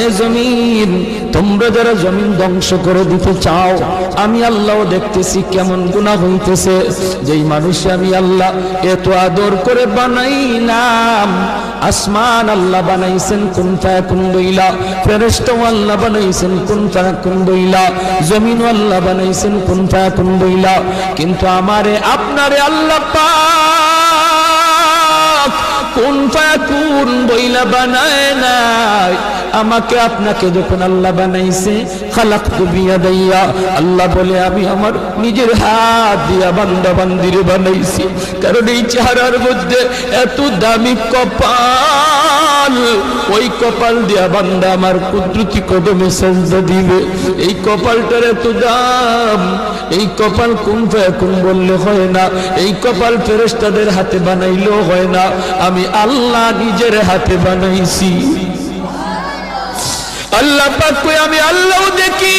এ জমিন তোমরা যারা জমিন ধ্বংস করে দিতে চাও, আমি আল্লাহও দেখতেছি কেমন গুনাহ হইতেছে। যেই মানুষ আমি আল্লাহ এত আদর করে বানাইলাম, আসমান আল্লাহ বানাইছেন কুন ফায়াকুন বইলা, ফেরেশতা আল্লাহ বানাইছেন কুন ফায়াকুন বইলা, জমিন আল্লাহ বানাইছেন কুন ফায়াকুন বইলা, কিন্তু আমারে আপনারে আল্লাহ পাক কুন ফায়াকুন বইলা বানায় নাই। আমাকে আপনাকে যখন আল্লাহ বানাইছে, খালাকতু বিয়াদাইয়া, আল্লাহ বলে আমি আমার নিজের হাত দিয়া বান্দা বান্দিরে বানাইছি। কারণ এই চেহারার মধ্যে এত দামি কপাল, ওই কপাল দিয়া বান্দা আমার কুদরতি কদমে সেজদা দিবে। এই কপালটার এত দাম, এই কপাল কুন ফায়াকুন বললে হয় না, এই কপাল ফেরেশতাদের হাতে বানাইলেও হয় না, আমি আল্লাহ নিজের হাতে বানাইছি। আল্লাহ পাক কই আমি আল্লাহও দেখি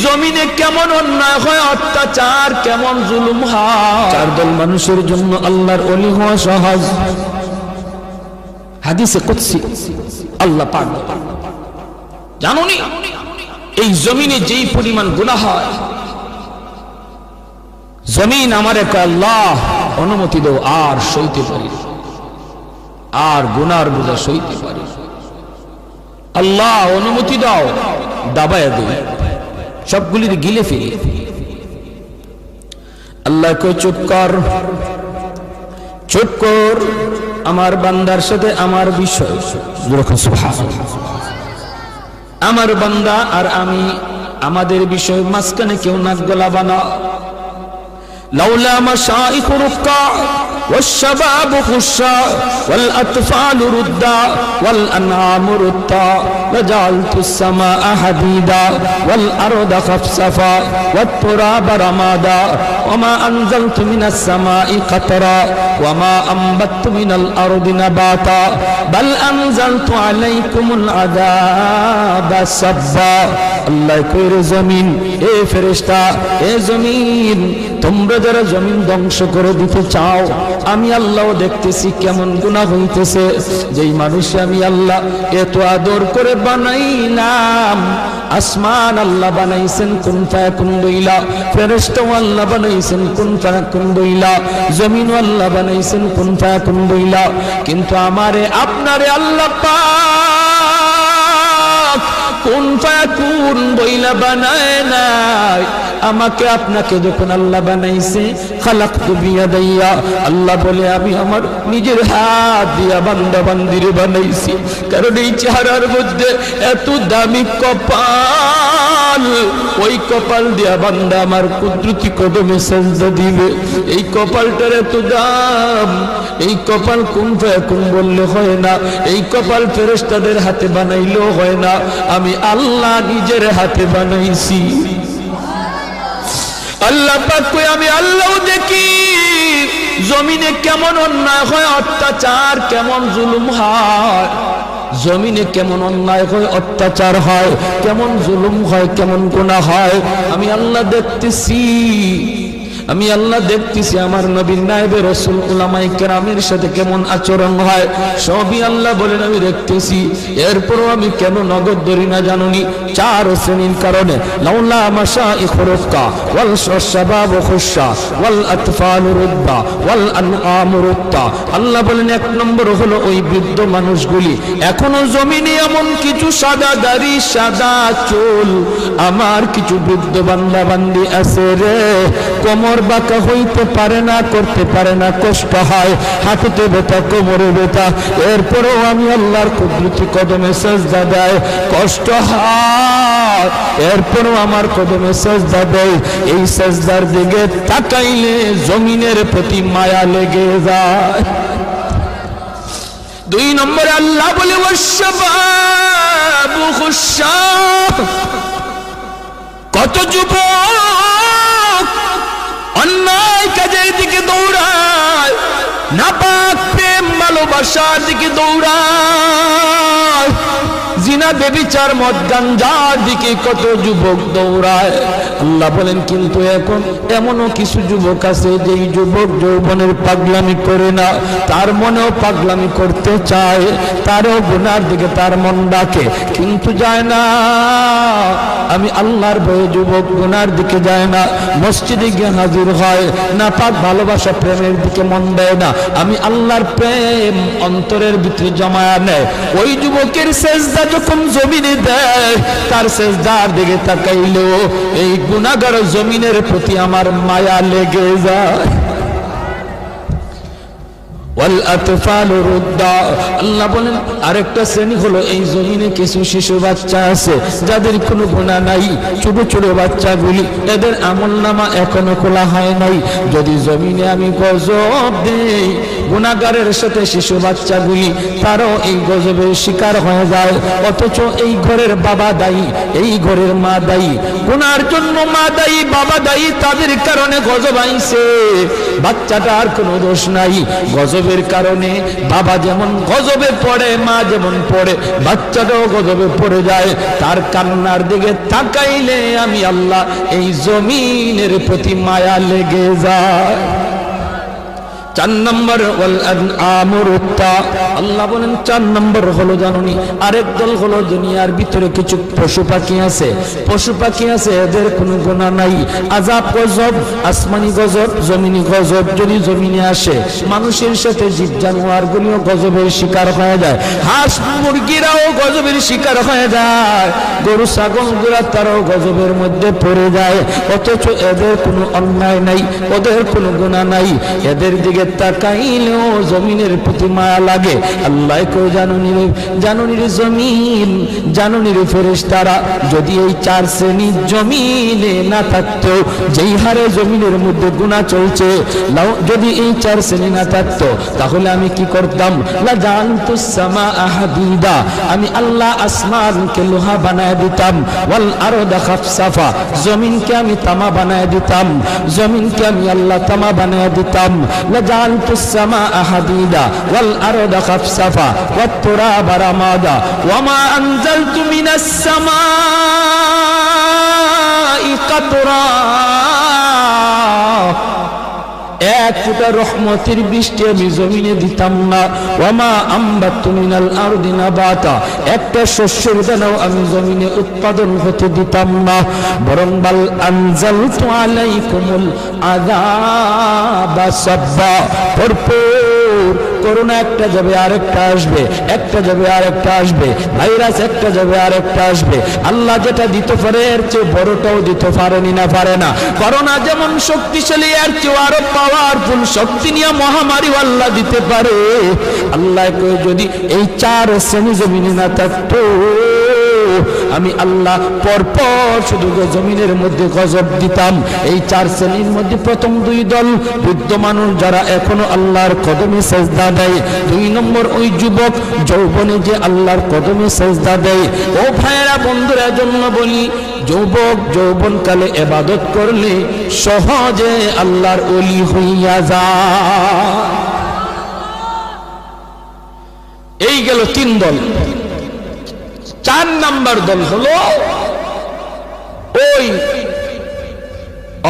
জমিনে কেমন অন্যায় হয়, অত্যাচার কেমন জুলুম হয়। চার দল মানুষের জন্য আল্লাহর ওলি হওয়া সহজ। হাদিসে কুদসি আল্লাহ পাক জানোনি এই জমিনে যেই পরিমাণ গুনাহ হয়, জমিন আমারে কয় আল্লাহ অনুমতি দাও, আর সইতে পারি, আর গুনার বোঝা সইতে পারি, আল্লাহ অনুমতি দাও, দাবায় দেই, সবগুলি গিলে ফেলি। আল্লাহ কই চুপ কর, চুপ কর, আমার বান্দার সাথে আমার বিষয়, আমার বান্দা আর আমি, আমাদের বিষয় মাঝখানে কেউ নাক গলাবা না। লাউলা মাশাইখ রুক্কা والشباب خشا والأطفال ردا والأنعام ردا لجعلت السماء حديدا والأرض خفصفا والتراب رمادا وما أنزلت من السماء قطرا وما أنبت من الأرض نباتا بل أنزلت عليكم العذاب صبا আল্লাহ কইরে জমিন, এ ফেরেশতা, এ জমিন তোমরা যারা জমিন ধ্বংস করে দিতে চাও, আমি আল্লাহও দেখতেছি কেমন গুনাহ হইতেছে। যেই মানুষ আমি আল্লাহ এত আদর করে বানাইলাম, আসমান আল্লাহ বানাইছেন কুন ফায়াকুন বইলা, ফেরেশতা আল্লাহ বানাইছেন কুন ফায়াকুন বইলা, জমিন আল্লাহ বানাইছেন কুন ফায়াকুন বইলা, কিন্তু আমারে আপনারে আল্লাহ পাক কুন ফায়াকুন বইলা বানায় নাই। আমাকে আপনাকে যখন আল্লাহ বানাইছে, খালাকতু বিয়াদাইয়া, আল্লাহ বলে আমি আমার নিজের হাত দিয়া বান্দা বান্দিরে বানাইছি। কারণ এই চেহারার মধ্যে এত দামি কপাল, ওই কপাল দিয়া বান্দা আমার কুদরতি কদমে সেজদা দিবে। এই কপালটার এত দাম, এই কপাল কুন ফায়াকুন বললে হয় না, এই কপাল ফেরেশতাদের হাতে বানাইলেও হয় না, আমি আল্লাহ নিজের হাতে বানাইছি। আল্লাহ পাক কই আমি আল্লাহও দেখি জমিনে কেমন অন্যায় হয়, অত্যাচার কেমন জুলুম হয়, জমিনে কেমন অন্যায় হয়, অত্যাচার হয়, কেমন জুলুম হয়, কেমন গুনাহ হয়, আমি আল্লাহ দেখতেছি। আমি আল্লাহ দেখতেছি আমার নবীর নায়েবে রাসূল উলামায়ে কেরামের সাথে কেমন আচরণ হয়, সবই আল্লাহ বলেন আমি দেখতেছি। এরপরও আমি কেন নগদ ধরি না জানুনি? চার শ্রেণীর কারণে। লাউলা মাশাইখ রুক্কা ওয়াল শাবাব খুশা ওয়াল আতফাল রুদ্দা ওয়াল আনআম রুদ্দা। আল্লাহ বলেন এক নম্বর হলো ওই বৃদ্ধ মানুষগুলি, এখনো জমিনে এমন কিছু সাদা দাড়ি সাদা চুল আমার কিছু বৃদ্ধ বান্দা বান্দি আছে রে, কোমর বাঁকা হইতে পারে না, করতে পারে না, কষ্ট হয়, হাঁটুতে ব্যথা, কোমরে ব্যথা, এরপরেও আমি আল্লাহর কুদরতি কদমে সেজদা দেয়, কষ্ট হয়, এরপরেও আমার কদমে সেজদা দেয়। এই সেজদার দিকে তাকাইলে জমিনের প্রতি মায়া লেগে যায়। দুই নম্বরে আল্লাহ বলে ওয়াশবাবু খুশা, কত যুবক অন্যায় কাজের দিকে দৌড়ায়, নাপাক প্রেম ভালোবাসার দিকে দৌড়ায়, জিনা বেবিচার মদ গাঞ্জার দিকে কত যুবক দৌড়ায়। আল্লাহ বলেন কিন্তু এখন এমনও কিছু যুবক আছে যেই যুবক যৌবনের পাগলামি করে না, তার মনেও পাগলামি করতে চায়, তারও গুনার দিকে তার মন ডাকে কিন্তু যায় না। আমি আল্লাহর ভয়ে যুবক গুনার দিকে যায় না, মসজিদে গিয়ে হাজির হয় না, পাক ভালোবাসা প্রেমের দিকে মন দেয় না, আমি আল্লাহর প্রেম অন্তরের ভিতরে জমায়া নেয়। ওই যুবকের সেজদা যখন জমিনে দেয়, তার সেজদার দিকে তাকাইলেও এই গুনাহগার জমিনের প্রতি আমার মায়া লেগে যায়। আল্লাহ বলেন আরেকটা শ্রেণী হলো এই জমিনে কিছু শিশু বাচ্চা আছে যাদের কোনো গুনাহ নাই, ছোট ছোট বাচ্চাগুলি, এদের আমলনামা এখনো খোলা হয় নাই। যদি জমিনে আমি গজব দেই, গুনাহগারের সাথে শিশু বাচ্চাগুলি তারও এই গজবের শিকার হয়ে যায়, অথচ এই ঘরের বাবা দায়ী, এই ঘরের মা দায়ী, গুনার জন্য মা দায়ী, বাবা দায়ী, তাদের কারণে গজব আইছে। বাচ্চাটার কোনো দোষ নাই, গজবের কারণে বাবা যেমন গজবে পড়ে, মা যেমন পড়ে, বাচ্চাটাও গজবে পড়ে যায়। তার কান্নার দিকে তাকাইলে আমি আল্লাহ এই জমিনের প্রতি মায়া লেগে যায়। 4 নম্বর আল্লাহ বলেন 4 নম্বর হলো জানুনি আরেক দল হলো দুনিয়ার ভিতরে কিছু পশু পাখি আছে, পশু পাখি আছে, এদের কোনো গুনাহ নাই। আযাব গজব, আসমানি গজব, জমিনি গজব যদি জমিনে আসে, মানুষের সাথে জীব জানোয়ার গুলিও গজবের শিকার হয়ে যায়, হাঁস মুরগিরাও গজবের শিকার হয়ে যায়, গরু ছাগল গুলা তারাও গজবের মধ্যে পড়ে যায়, অথচ এদের কোনো অন্যায় নাই, ওদের কোনো গুনাহ নাই, এদের দিকে তাকাইলেও জমিনের প্রতি মায়া লাগে। আল্লাহ কই জানুনি রে জমিন, জানুনি রে ফেরেশতারা, যদি এই 4 শ্রেণী জমিনে না থাকতো, যেই হারে জমিনের মধ্যে গুনাহ চলছে, যদি এই 4 শ্রেণী না থাকতো তাহলে আমি কি করতাম? লা জানতুস সামাআ হাদিদা, আমি আল্লাহ আসমানকে লোহা বানায় দিতাম, ওয়াল আরদা খাফসাফা, জমিনকে আমি তামা বানায় দিতাম, জমিনকে আমি আল্লাহ তামা বানায় দিতাম। লা জানতুস সামাআ হাদিদা ওয়াল আরদা খাফসাফা ওয়াত তুরাবা রামাদা ওয়া মা আনজালতু মিনাস সামাই কাতরা, এক ফোঁটা রহমতের বৃষ্টি আমি জমিনে দিতাম না। ওয়ামা আম্বাতু মিনাল আরদি নাবাতা, একটা শস্যের দানাও আমি জমিনে উৎপাদন হতে দিতাম না, বরং বাল আনজালতু আলাইকুমুল আযাবা সাব্বা, ভরপুর করোনা একটা যাবে আরেকটা আসবে, একটা যাবে আরেকটা আসবে, ভাইরাস একটা যাবে আরেকটা আসবে। আল্লাহ যেটা দিতে পারে এর চেয়ে বড়টাও দিতে পারেনি না, পারে না। করোনা যেমন শক্তিশালী, এর চেয়ে আরো পাওয়ারফুল শক্তি নিয়ে মহামারী আল্লাহ দিতে পারে। আল্লাহ কই যদি এই 4 শ্রেণী জমিনে না থাকতো, আমি আল্লাহ পরপর শুধু জমিনের মধ্যে গজব দিতাম। এই 4 শ্রেণীর মধ্যে প্রথম 2 দল বৃদ্ধ মানুষ যারা এখনো আল্লাহর কদমে সেজদা দেয়, 2 নম্বর ওই যুবক যৌবনে যে আল্লাহর কদমে সেজদা দেয়। ও ভাইয়েরা বন্ধুরা, জন্য বলি যুবক যৌবনকালে ইবাদত করলে সহজে আল্লাহর ওলি হইয়া যায়। এই গেল 3 দল। 4 নাম্বার দল হলো ওই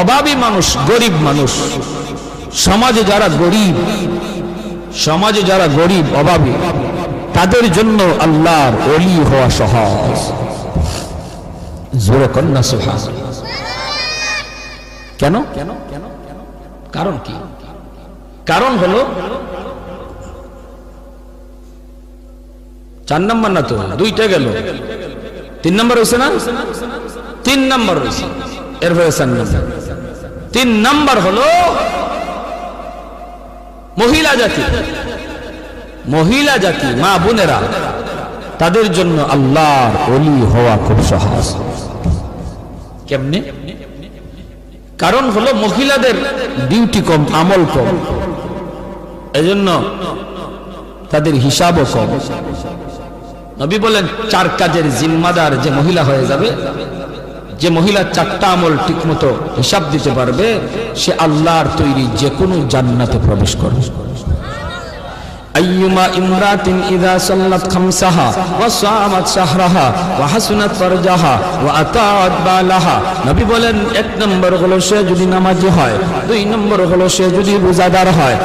অভাবী মানুষ, গরিব মানুষ, সমাজে যারা গরিব, সমাজে যারা গরিব অভাবী, তাদের জন্য আল্লাহর ওলি হওয়া সহজ। জোরে কন্যা সুবহানাল্লাহ। কেন? কারণ কি? কারণ হলো 4 নম্বর না তো, 2টা গেল, 3 নম্বর হয়েছে না? 3 নম্বর হয়েছে, এরপরে 4 নম্বর। 3 নম্বর হলো মহিলা জাতি, মহিলা জাতি, মা বোনেরা, তাদের জন্য আল্লাহর ওলি হওয়া খুব সহজ। কেমনে? কারণ হলো মহিলাদের ডিউটি কম, আমল কম, এজন্য তাদের হিসাবও কম। নবী বলেন 4 কাজের জিম্মাদার যে মহিলা হয়ে যাবে, যে মহিলা 4টা আমল ঠিকমতো হিসাব দিতে পারবে, সে আল্লাহর তৈরি যে কোনো জান্নাতে প্রবেশ করবে। আইয়ুমা ইমরাতিন ইযা সাল্লাত খামসাহা ওয়া সামাত শাহরাহা ওয়া হাসনাত ফারজাহা ওয়া আতাআত বালাহা, নবী বলেন 1 নম্বর হলো সে যদি নামাজি হয়, 2 নম্বর হলো সে যদি রোজাদার হয়,